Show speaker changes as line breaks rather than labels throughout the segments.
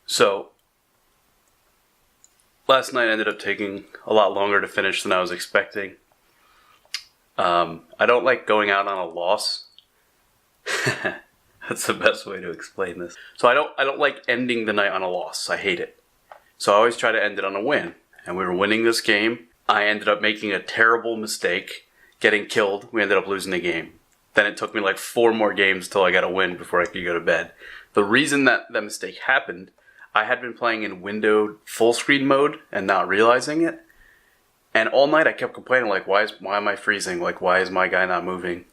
So, last night ended up taking a lot longer to finish than I was expecting. I don't like going out on a loss. That's the best way to explain this. So I don't like ending the night on a loss. I hate it. So I always try to end it on a win. And we were winning this game. I ended up making a terrible mistake, getting killed. We ended up losing the game. Then it took me like 4 more games till I got a win before I could go to bed. The reason that mistake happened, I had been playing in windowed full screen mode and not realizing it. And all night I kept complaining, like, why am I freezing? Like, why is my guy not moving?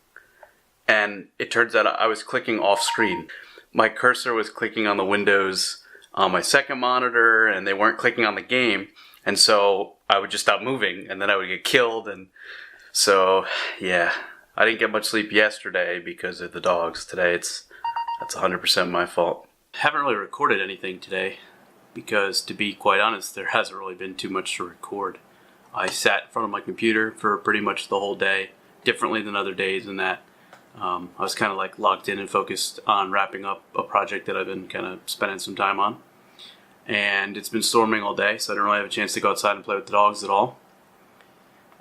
And it turns out I was clicking off screen. My cursor was clicking on the windows on my second monitor, and they weren't clicking on the game. And so I would just stop moving, and then I would get killed. And so, yeah, I didn't get much sleep yesterday because of the dogs. Today, that's 100% my fault. I haven't really recorded anything today because, to be quite honest, there hasn't really been too much to record. I sat in front of my computer for pretty much the whole day, differently than other days in that I was kind of like locked in and focused on wrapping up a project that I've been kind of spending some time on. And it's been storming all day, so I didn't really have a chance to go outside and play with the dogs at all.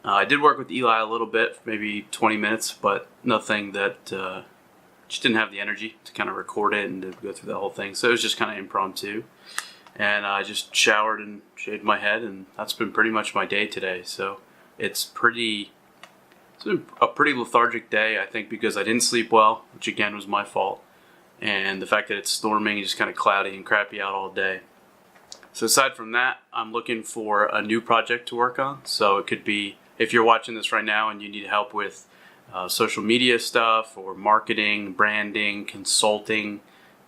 I did work with Eli a little bit, maybe 20 minutes, but nothing that just didn't have the energy to kind of record it and to go through the whole thing. So it was just kind of impromptu. And I just showered and shaved my head, and that's been pretty much my day today. So it's been a pretty lethargic day, I think, because I didn't sleep well, which again was my fault. And the fact that it's storming and just kind of cloudy and crappy out all day. So aside from that, I'm looking for a new project to work on. So it could be, if you're watching this right now and you need help with social media stuff or marketing, branding, consulting,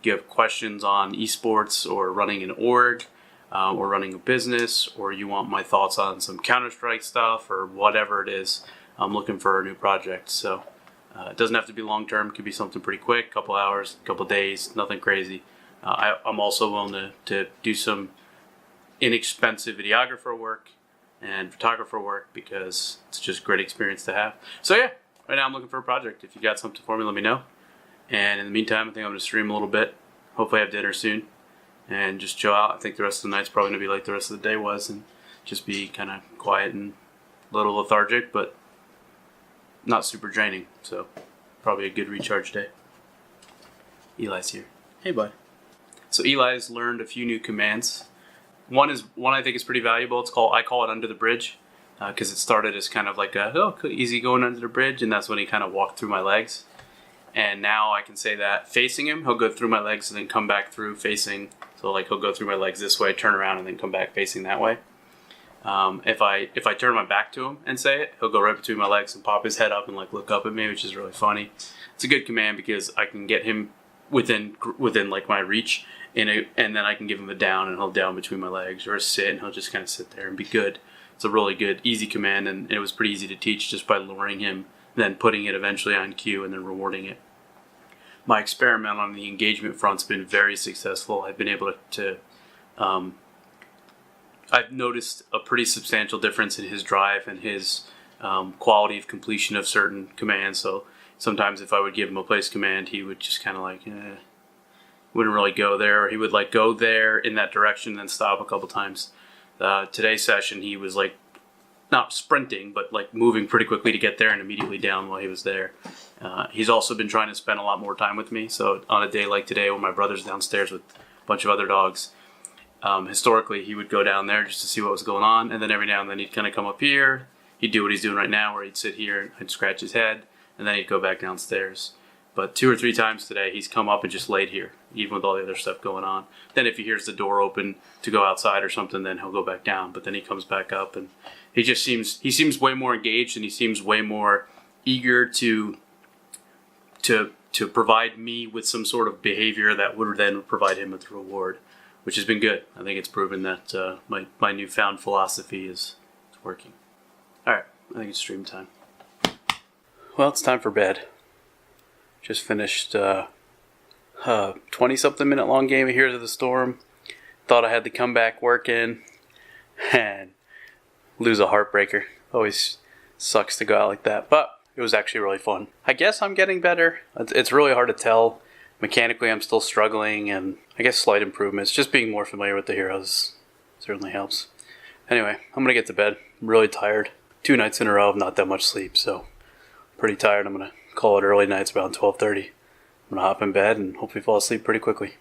you have questions on esports or running an org or running a business, or you want my thoughts on some Counter-Strike stuff or whatever it is, I'm looking for a new project. So it doesn't have to be long-term. It could be something pretty quick, couple hours, couple days, nothing crazy. I'm also willing to do some inexpensive videographer work and photographer work because it's just a great experience to have. So yeah, right now I'm looking for a project. If you got something for me, let me know. And in the meantime, I think I'm going to stream a little bit. Hopefully have dinner soon and just chill out. I think the rest of the night's probably going to be like the rest of the day was and just be kind of quiet and a little lethargic, but not super draining. So probably a good recharge day. Eli's here. Hey, bud. So Eli's learned a few new commands. One I think is pretty valuable. I call it under the bridge because it started as kind of like easy going under the bridge, and that's when he kind of walked through my legs. And now I can say that facing him, he'll go through my legs and then come back through facing. So like he'll go through my legs this way, turn around, and then come back facing that way. If I turn my back to him and say it, he'll go right between my legs and pop his head up and like look up at me, which is really funny. It's a good command because I can get him within like my reach, and then I can give him a down and he'll down between my legs, or a sit and he'll just kind of sit there and be good. It's a really good, easy command, and it was pretty easy to teach just by luring him, then putting it eventually on cue and then rewarding it. My experiment on the engagement front's been very successful. I've been able to I've noticed a pretty substantial difference in his drive and his quality of completion of certain commands. So sometimes if I would give him a place command, he would just kind of like, wouldn't really go there. Or he would like go there in that direction and then stop a couple times. Today's session, he was like, not sprinting, but like moving pretty quickly to get there and immediately down while he was there. He's also been trying to spend a lot more time with me. So on a day like today when my brother's downstairs with a bunch of other dogs, historically he would go down there just to see what was going on, and then every now and then he'd kind of come up here. He'd do what he's doing right now, where he'd sit here and scratch his head, and then he'd go back downstairs. But 2 or 3 times today he's come up and just laid here, even with all the other stuff going on. Then if he hears the door open to go outside or something, then he'll go back down, but then he comes back up, and he seems way more engaged, and he seems way more eager to provide me with some sort of behavior that would then provide him with a reward, which has been good. I think it's proven that my newfound philosophy is working. All right, I think it's stream time. Well, it's time for bed. Just finished 20-something minute long game of Heroes of the Storm. Thought I had the comeback working, and lose a heartbreaker. Always sucks to go out like that, but it was actually really fun. I guess I'm getting better. It's really hard to tell Mechanically, I'm still struggling, and I guess slight improvements. Just being more familiar with the heroes certainly helps. Anyway, I'm going to get to bed. I'm really tired. 2 nights in a row of not that much sleep, so I'm pretty tired. I'm going to call it early nights around 12:30. I'm going to hop in bed and hopefully fall asleep pretty quickly.